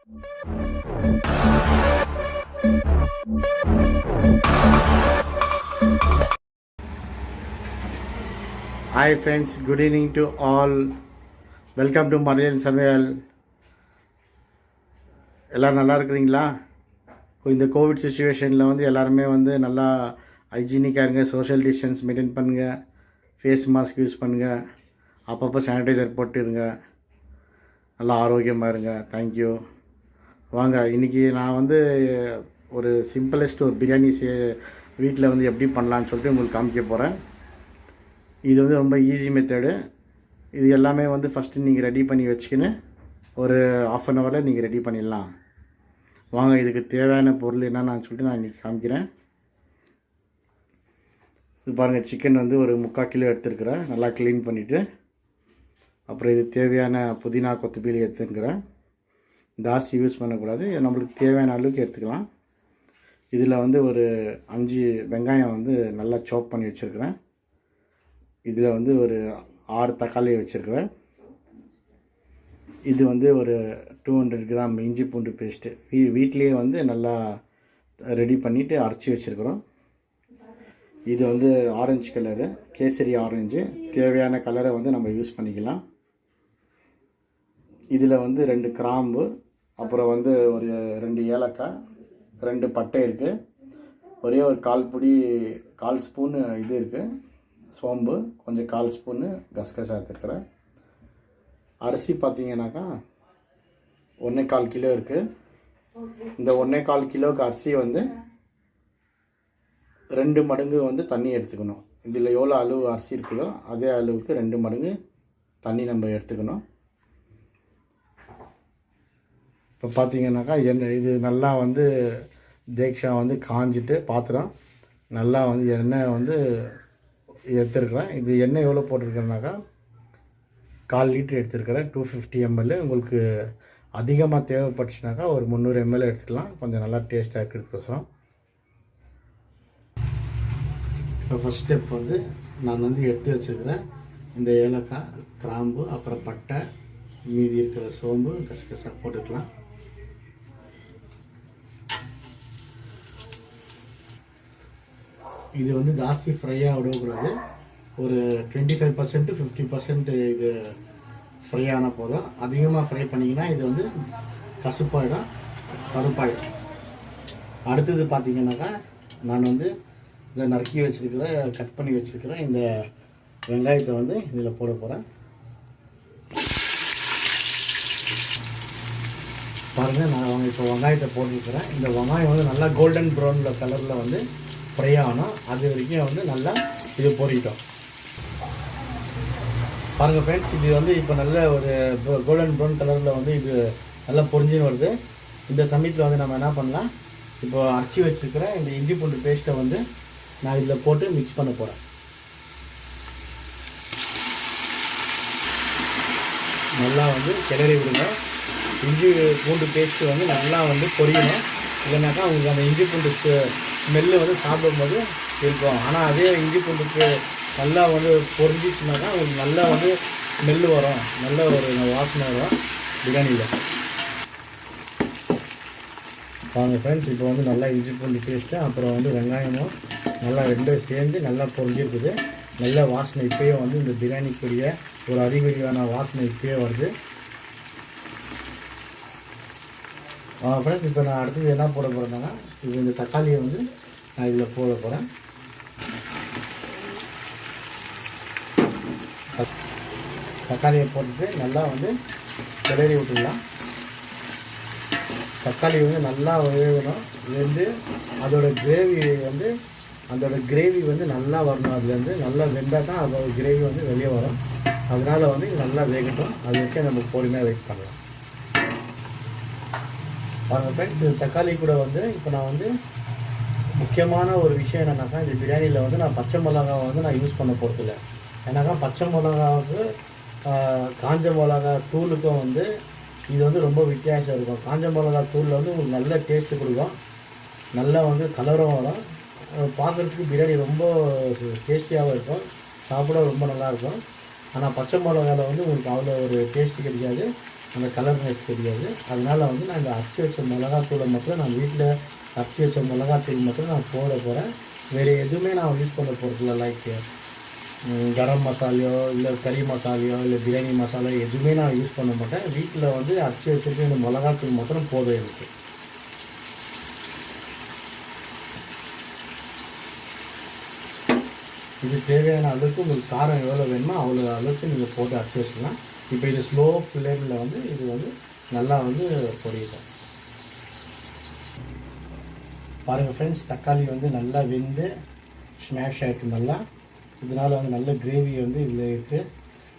Hi friends, good evening to all. Welcome to Malaiyan சமையல். எல்லோரும் நல்லா இருக்கிறீங்களா? இந்த கோவிட் சுச்சுவேஷனில் வந்து எல்லாருமே வந்து நல்லா ஹைஜீனிக்காக இருங்க, சோஷியல் டிஸ்டன்ஸ் மெயின்டைன் பண்ணுங்கள், ஃபேஸ் மாஸ்க் யூஸ் பண்ணுங்கள், அப்பப்போ சானிடைசர் போட்டுருங்க, நல்லா ஆரோக்கியமாக இருங்க. தேங்க்யூ. வாங்க, இன்றைக்கி நான் வந்து ஒரு சிம்பிளஸ்ட் ஒரு பிரியாணி வீட்டில் வந்து எப்படி பண்ணலான்னு சொல்லிட்டு உங்களுக்கு காமிக்க போகிறேன். இது வந்து ரொம்ப ஈஸி மெத்தடு. இது எல்லாமே வந்து ஃபஸ்ட்டு நீங்கள் ரெடி பண்ணி வச்சுக்கின்னு ஒரு ½ அன் ஹவரில் நீங்கள் ரெடி பண்ணிடலாம். வாங்க, இதுக்கு தேவையான பொருள் என்னன்னு சொல்லிட்டு நான் இன்றைக்கி காமிக்கிறேன். இது பாருங்கள், சிக்கன் வந்து ஒரு 3/4 கிலோ எடுத்துருக்குறேன், நல்லா க்ளீன் பண்ணிவிட்டு. அப்புறம் இது தேவையான புதினா கொத்தமல்லி எடுத்துருக்குறேன். ஜாஸ்தி யூஸ் பண்ணக்கூடாது, நம்மளுக்கு தேவையான அளவுக்கு எடுத்துக்கலாம். இதில் வந்து ஒரு 5 வெங்காயம் வந்து நல்லா சாப் பண்ணி வச்சுருக்கிறேன். இதில் வந்து ஒரு 6 தக்காளி வச்சுருக்கிறேன். இது வந்து ஒரு 200 கிராம் இஞ்சி பூண்டு பேஸ்ட்டு வீட்டிலேயே வந்து நல்லா ரெடி பண்ணிவிட்டு அரைச்சி வச்சுருக்குறோம். இது வந்து ஆரஞ்சு கலரு, கேசரி ஆரஞ்சு, தேவையான கலரை வந்து நம்ம யூஸ் பண்ணிக்கலாம். இதில் வந்து 2 கிராம்பு, அப்புறம் வந்து ஒரு 2 ஏலக்காய், 2 பட்டை இருக்குது, ஒரே ஒரு 1/4 ஸ்பூனு இது இருக்குது சோம்பு, கொஞ்சம் 1/4 ஸ்பூனு கசகசா எடுத்துருக்குறேன். அரிசி பார்த்தீங்கன்னாக்கா 1/4 கிலோ இருக்குது. இந்த 1/4 கிலோவுக்கு அரிசி வந்து 2 மடங்கு வந்து தண்ணி எடுத்துக்கணும். இதில் எவ்வளோ அளவு அரிசி இருக்குதோ அதே அளவுக்கு 2 மடங்கு தண்ணி நம்ம எடுத்துக்கணும். இப்போ பார்த்தீங்கன்னாக்கா இது நல்லா வந்து தேக்ஷா வந்து காஞ்சிட்டு பாத்திரம் நல்லா வந்து எண்ணெய் வந்து எடுத்துருக்குறேன். இது எண்ணெய் எவ்வளோ போட்டிருக்கேன்னாக்கா 1/4 லிட்டர் எடுத்துருக்கிறேன், 250 ml. உங்களுக்கு அதிகமாக தேவைப்பட்டுச்சுனாக்கா ஒரு 300 ml எடுத்துக்கலாம், கொஞ்சம் நல்லா டேஸ்ட்டாக இருக்கிறதுக்கோசரம். இப்போ ஃபஸ்ட் ஸ்டெப் வந்து நான் வந்து எடுத்து வச்சுருக்கிறேன் இந்த ஏலக்காய், கிராம்பு, அப்புறம் பட்டை, மீதி இருக்கிற சோம்பு, கசகசா போட்டுக்கலாம். இது வந்து ஜாஸ்தி ஃப்ரையாக விடக்கூடாது, ஒரு 25% to 50% இது ஃப்ரை ஆனால் போதும். அதிகமாக ஃப்ரை பண்ணிங்கன்னா இது வந்து கருப்பாயிடும். அடுத்தது பார்த்திங்கனாக்கா நான் வந்து இதை நறுக்கி வச்சுருக்கிற, கட் பண்ணி வச்சுருக்கிற இந்த வெங்காயத்தை வந்து இதில் போட போகிறேன். பாருங்கள், நான் இப்போ வெங்காயத்தை போட்டுருக்கிறேன். இந்த வெங்காயம் வந்து நல்லா கோல்டன் ப்ரௌனில் கலரில் வந்து ஃப்ரை ஆகணும். அது வரைக்கும் வந்து நல்லா இது பொரிக்கிட்டோம். பாருங்கள் ஃப்ரெண்ட்ஸ், இது வந்து இப்போ நல்ல ஒரு கோல்டன் ப்ரௌன் கலரில் வந்து இது நல்லா பொரிஞ்சுன்னு வருது. இந்த சமயத்தில் வந்து நம்ம என்ன பண்ணலாம், இப்போ அரைச்சி வச்சுருக்கிற இந்த இஞ்சி பூண்டு பேஸ்ட்டை வந்து நான் இதில் போட்டு மிக்ஸ் பண்ண போகிறேன். நல்லா வந்து கிளறி விடுங்க. இஞ்சி பூண்டு பேஸ்ட்டு வந்து நல்லா வந்து பொரியணும். இல்லைனாக்கா உங்களுக்கு அந்த இஞ்சி பூண்டு ஸ்மெல்லு வந்து சாப்பிடும்போது இருக்கும். ஆனால் அதே இஞ்சி பூண்டுக்கு நல்லா வந்து பொரிஞ்சிச்சுனாக்கா உங்களுக்கு நல்லா வந்து ஸ்மெல்லு வரும், நல்ல ஒரு வாசனை வரும் பிரியாணியில். வாங்க ஃப்ரெண்ட்ஸ், இப்போ வந்து நல்லா இஞ்சி பூண்டு பேஸ்ட்டு, அப்புறம் வந்து வெங்காயமும் நல்லா ரெண்டும் சேர்ந்து நல்லா பொரிஞ்சிருக்குது. நல்ல வாசனை இப்போயே வந்து இந்த பிரியாணிக்குரிய ஒரு அறிகுறியான வாசனை இப்போயே வருது. ஃப்ரெண்ட்ஸ், இப்போ நான் அடுத்தது என்ன போட போகிறேன்னா, இது இந்த தக்காளியை வந்து நான் இதில் போட போகிறேன். தக்காளியை போட்டுட்டு நல்லா வந்து கிளறி விட்டுடலாம். தக்காளி வந்து நல்லா வேகணும். வெந்து அதோட கிரேவி வந்து நல்லா வரணும். அதுலேருந்து நல்லா வெந்தால் தான் அதோட கிரேவி வந்து வெளியே வரும். அதனால் வந்து இது நல்லா வேகட்டும். அது வரைக்கும் நம்ம பொறுமையாக வெயிட் பண்ணலாம். பாருங்கள் ஃப்ரெண்ட்ஸ், இது தக்காளி கூட வந்து இப்போ நான் வந்து முக்கியமான ஒரு விஷயம் என்னென்னாக்கா, இந்த பிரியாணியில் வந்து நான் பச்சை மிளகாவை வந்து நான் யூஸ் பண்ண போகிறதில்ல. ஏன்னாக்கா பச்சை மிளகாவுக்கு காஞ்ச மிளகா தூளுக்கும் வந்து இது வந்து ரொம்ப வித்தியாசம் இருக்கும். காஞ்ச மிளகா தூளில் வந்து உங்களுக்கு நல்ல டேஸ்ட்டு கொடுக்கும், நல்லா வந்து கலரும் வரும், பார்க்குறதுக்கு பிரியாணி ரொம்ப டேஸ்டியாகவும் இருக்கும், சாப்பிட ரொம்ப நல்லாயிருக்கும். ஆனால் பச்சை மிளகாவில் வந்து உங்களுக்கு அவ்வளோ ஒரு டேஸ்ட்டு கிடைக்காது. அந்த கலர்னஸ் தெரியாது. அதனால் வந்து நான் இந்த அரைச்சி வச்ச மிளகாத்தூளை மட்டும் நான் வீட்டில் அரைச்சி வச்ச மிளகாத்தூள் மட்டும் நான் போட போகிறேன். வேறு எதுவுமே நான் யூஸ் பண்ண போகிறதில்ல. லைக் கரம் மசாலையோ இல்லை கறி மசாலையோ இல்லை பிரியாணி மசாலா எதுவுமே நான் யூஸ் பண்ண மாட்டேன். வீட்டில் வந்து அரைச்சி வச்சுட்டு இந்த மிளகாத்தூள் மட்டும் போதும் எனக்கு. இது தேவையான அளவுக்கு உங்களுக்கு காரம் எவ்வளோ வேணுமோ அவ்வளோ அளவுக்கு நீங்கள் போட்டு அரைச்சி வச்சுக்கலாம். இப்போ இது ஸ்லோ ஃப்ளேமில் வந்து இது வந்து நல்லா வந்து பொரியும். பாருங்கள் ஃப்ரெண்ட்ஸ், தக்காளி வந்து நல்லா வெந்து ஸ்மாஷ் ஆகிருக்கு நல்லா. இதனால் வந்து நல்ல கிரேவி வந்து இதில் இருக்குது.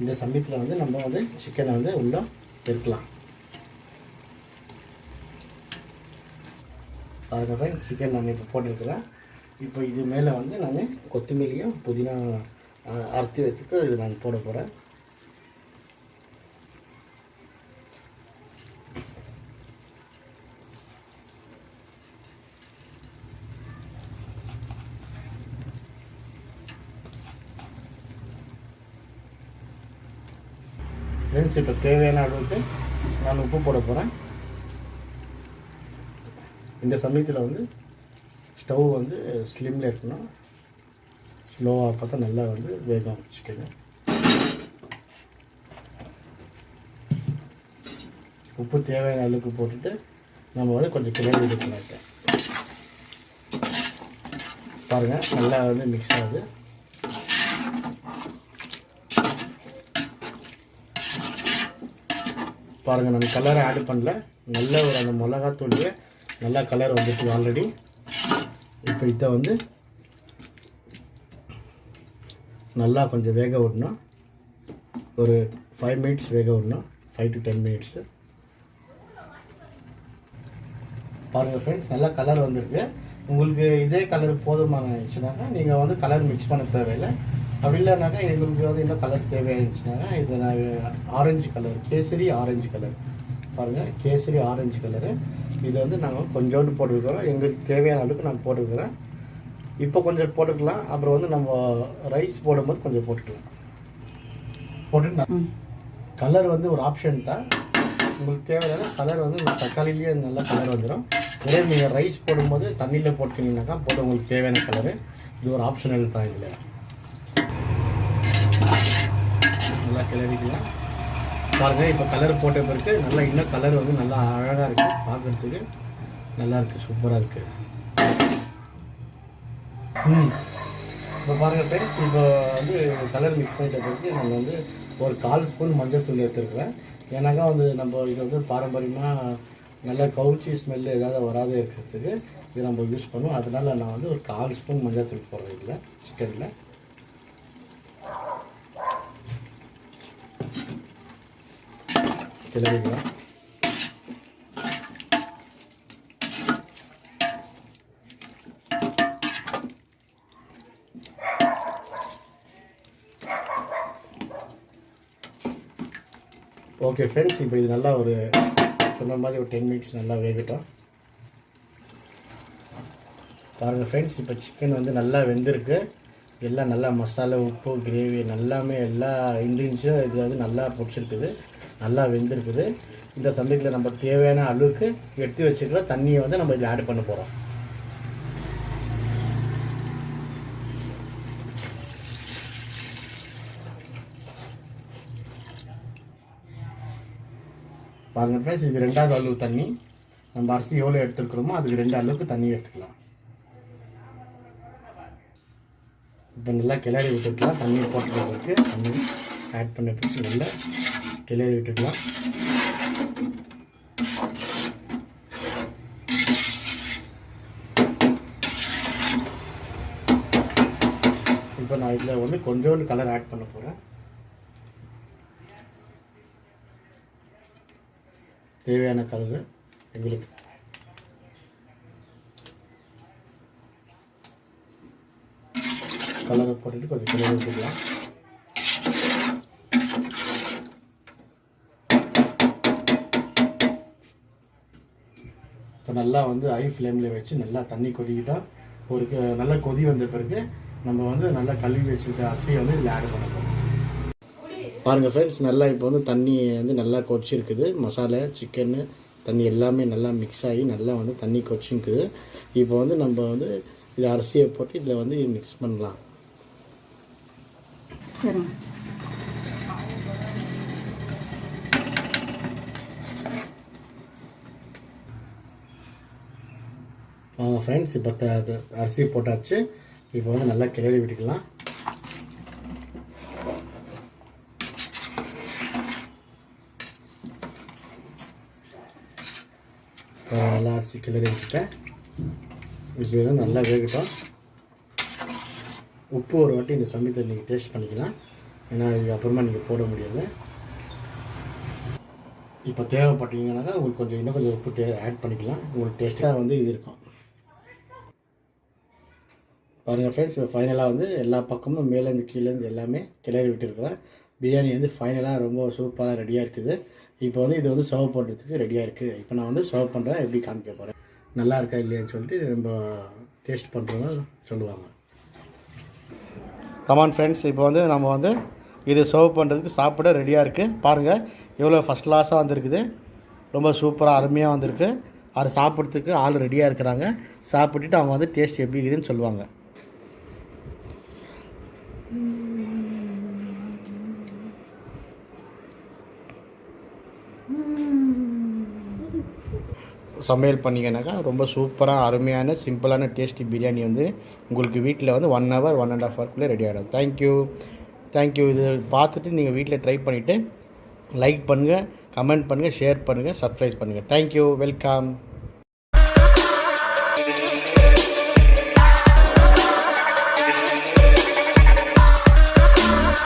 இந்த சமயத்தில் வந்து நம்ம வந்து சிக்கனை வந்து உள்ளே எடுக்கலாம். பாருங்கள் ஃப்ரெண்ட்ஸ், சிக்கன் நான் இப்போ போட்டுருக்குறேன். இப்போ இது மேலே வந்து நான் கொத்தமல்லியும் புதினா அரைச்சி வச்சுட்டு இது நான் போட போகிறேன். ஃப்ரெண்ட்ஸ், இப்போ தேவையான அளவுக்கு நான் உப்பு போட போகிறேன். இந்த சமயத்தில் வந்து ஸ்டவ் வந்து ஸ்லிம்மில் இருக்கணும். ஸ்லோவாக பார்த்தா நல்லா வந்து வேகம் சிக்கனு. உப்பு தேவையான அளவுக்கு போட்டுட்டு நம்ம வந்து கொஞ்சம் கிளறி விட்டுக்கலாம். பாருங்கள், நல்லா வந்து மிக்ஸ் ஆகுது. பாருங்கள், நான் கலரை ஆட் பண்ணல. நல்ல ஒரு அந்த மிளகாத்தூள்லேயே நல்லா கலர் வந்துட்டு ஆல்ரெடி. இப்போ இதை வந்து நல்லா கொஞ்சம் வேக விடணும். ஒரு 5 மினிட்ஸ் வேக விடணும். 5 to 10 மினிட்ஸு. பாருங்கள் ஃப்ரெண்ட்ஸ், நல்லா கலர் வந்திருக்கு. உங்களுக்கு இதே கலர் போதுமானச்சுனாக்கா நீங்கள் வந்து கலர் மிக்ஸ் பண்ண தேவையில்லை. அப்படி இல்லைனாக்கா எங்களுக்கு வந்து இன்னும் கலர் தேவையாச்சுனாக்கா இது நான் orange colour, kesari orange colour. பாருங்கள், கேசரி ஆரஞ்சு கலரு. இது வந்து நாங்கள் கொஞ்சோண்டு போட்டுருக்கிறோம். எங்களுக்கு தேவையான அளவுக்கு நான் போட்டுருக்கிறேன். இப்போ கொஞ்சம் போட்டுக்கலாம். அப்புறம் வந்து நம்ம ரைஸ் போடும்போது கொஞ்சம் போட்டுக்கலாம். போட்டு கலர் வந்து ஒரு ஆப்ஷன் தான். உங்களுக்கு தேவையான கலர் வந்து உங்களுக்கு தக்காளிலேயே நல்ல கலர் வந்துடும். ஒரே நீங்கள் ரைஸ் போடும்போது தண்ணியில் போட்டிங்கனாக்கா போட்டு உங்களுக்கு தேவையான கலரு. இது ஒரு ஆப்ஷனல் தான். இதில் நல்லா கிளறிக்கலாம். பாருங்கள், இப்போ கலர் போட்ட பிறகு நல்லா இன்னும் கலர் வந்து நல்லா அழகாக இருக்குது. பார்க்குறதுக்கு நல்லா இருக்குது, சூப்பராக இருக்குது. இப்போ பாருங்கள் ஃப்ரெண்ட்ஸ், இப்போ வந்து கலர் மிக்ஸ் பண்ணிட்ட பிறகு நம்ம வந்து ஒரு 1/4 ஸ்பூன் மஞ்சள் தூள் எடுத்துருக்குறேன். ஏன்னாக்கா வந்து நம்ம இது வந்து பாரம்பரியமாக நல்லா கவுச்சி ஸ்மெல்லு ஏதாவது வராது இருக்கிறதுக்கு இது நம்ம யூஸ் பண்ணுவோம். அதனால நான் வந்து ஒரு 1/4 ஸ்பூன் மஞ்சள் தூள் போடுறேன் இதில் சிக்கனில். கிளறிக்கலாம். ஓகே ஃப்ரெண்ட்ஸ், இப்போ இது நல்லா ஒரு சொன்ன மாதிரி ஒரு 10 மினிட்ஸ் நல்லா வேகட்டும். பாருங்கள் ஃப்ரெண்ட்ஸ், இப்போ சிக்கன் வந்து நல்லா வெந்திருக்கு. எல்லாம் நல்லா மசாலா, உப்பு, கிரேவி எல்லாமே எல்லா இன்க்ரீடியன்ஸும் இது வந்து நல்லா பிடிச்சிருக்குது, நல்லா வெந்திருக்குது. இந்த சமயத்தில் நம்ம தேவையான அளவுக்கு எடுத்து வச்சுக்கிற தண்ணியை வந்து நம்ம இதில் ஆட் பண்ண போகிறோம். பாருங்கள் ஃப்ரெண்ட்ஸ், இது 2வது அளவு தண்ணி. நம்ம அரிசி எவ்வளோ எடுத்துருக்குறோமோ அதுக்கு 2 அளவுக்கு தண்ணி எடுத்துக்கலாம். இப்போ நல்லா கிளறி விட்டுக்கலாம். தண்ணி போட்டுக்கிறதுக்கு தண்ணி ஆட் பண்ணிட்டு நல்லா கிளறி விட்டுக்கலாம். இப்போ நான் இதில் வந்து கொஞ்சோண்டு கலர் ஆட் பண்ண போகிறேன். தேவையான கலர் எங்களுக்கு. கலரை போட்டுட்டு கொஞ்சம் கிளறி விட்டுக்கலாம். இப்போ நல்லா வந்து ஹை ஃப்ளேமில் வச்சு நல்லா தண்ணி கொதிக்கிட்டோம். ஒரு நல்லா கொதி வந்த பிறகு நம்ம வந்து நல்லா கழுவி வச்சுருக்க அரிசியை வந்து இதில் ஆட் பண்ண போகிறோம். பாருங்கள் ஃப்ரெண்ட்ஸ், நல்லா இப்போ வந்து தண்ணி வந்து நல்லா கொதிச்சிருக்குது. மசாலா, சிக்கனு, தண்ணி எல்லாமே நல்லா மிக்ஸ் ஆகி நல்லா வந்து தண்ணி கொதிச்சுருக்குது. இப்போ வந்து நம்ம வந்து இது அரிசியை போட்டு இதில் வந்து மிக்ஸ் பண்ணலாம். சரி. ஃப்ரெண்ட்ஸ், இப்போ அரிசி போட்டாச்சு. இப்போ வந்து நல்லா கிளறி விட்டுக்கலாம். நல்லா அரிசி கிளறி விட்டுட்டேன். இப்போ வந்து நல்லா வேகட்டும். உப்பு ஒரு வாட்டி இந்த சமயத்தில் நீங்கள் டேஸ்ட் பண்ணிக்கலாம், ஏன்னா இது அப்புறமா நீங்கள் போட முடியாது. இப்போ தேவைப்பட்டீங்கன்னாக்கா உங்களுக்கு இன்னும் கொஞ்சம் உப்பு ஆட் பண்ணிக்கலாம். உங்களுக்கு டேஸ்ட்டாக வந்து இது இருக்கும். பாருங்கள் ஃப்ரெண்ட்ஸ், இப்போ ஃபைனலாக வந்து எல்லா பக்கமும் மேலேருந்து கீழேருந்து எல்லாமே கிளறி விட்டுருக்குறேன். பிரியாணி வந்து ஃபைனலாக ரொம்ப சூப்பராக ரெடியாக இருக்குது. இப்போ வந்து இது வந்து சர்வ் பண்ணுறதுக்கு ரெடியாக இருக்குது. இப்போ நான் வந்து சர்வ் பண்ணுறேன், எப்படி காமிக்க போகிறேன். நல்லா இருக்கா இல்லையான்னு சொல்லிட்டு நம்ம டேஸ்ட் பண்ணுறவங்க சொல்லுவாங்க. கமான் ஃப்ரெண்ட்ஸ், இப்போ வந்து நம்ம வந்து இது சர்வ் பண்ணுறதுக்கு சாப்பிட ரெடியாக இருக்குது. பாருங்கள் எவ்வளோ ஃபஸ்ட் கிளாஸாக வந்திருக்குது. ரொம்ப சூப்பராக அருமையாக வந்திருக்கு. அது சாப்பிட்றதுக்கு ஆள் ரெடியாக இருக்கிறாங்க. சாப்பிட்டுட்டு அவங்க வந்து டேஸ்ட் எப்படி இருக்குதுன்னு சொல்லுவாங்க. சமையல் பண்ணிங்கனாக்கா ரொம்ப சூப்பராக அருமையான சிம்பிளான டேஸ்டி பிரியாணி வந்து உங்களுக்கு வீட்டில் வந்து 1 hour 1.5 hourக்குள்ளே ரெடி ஆகிடும். தேங்க்யூ. இது பார்த்துட்டு நீங்கள் வீட்டில் ட்ரை பண்ணிவிட்டு லைக் பண்ணுங்கள், கமெண்ட் பண்ணுங்கள், ஷேர் பண்ணுங்கள், சப்ஸ்கிரைப் பண்ணுங்கள். தேங்க்யூ. வெல்கம்.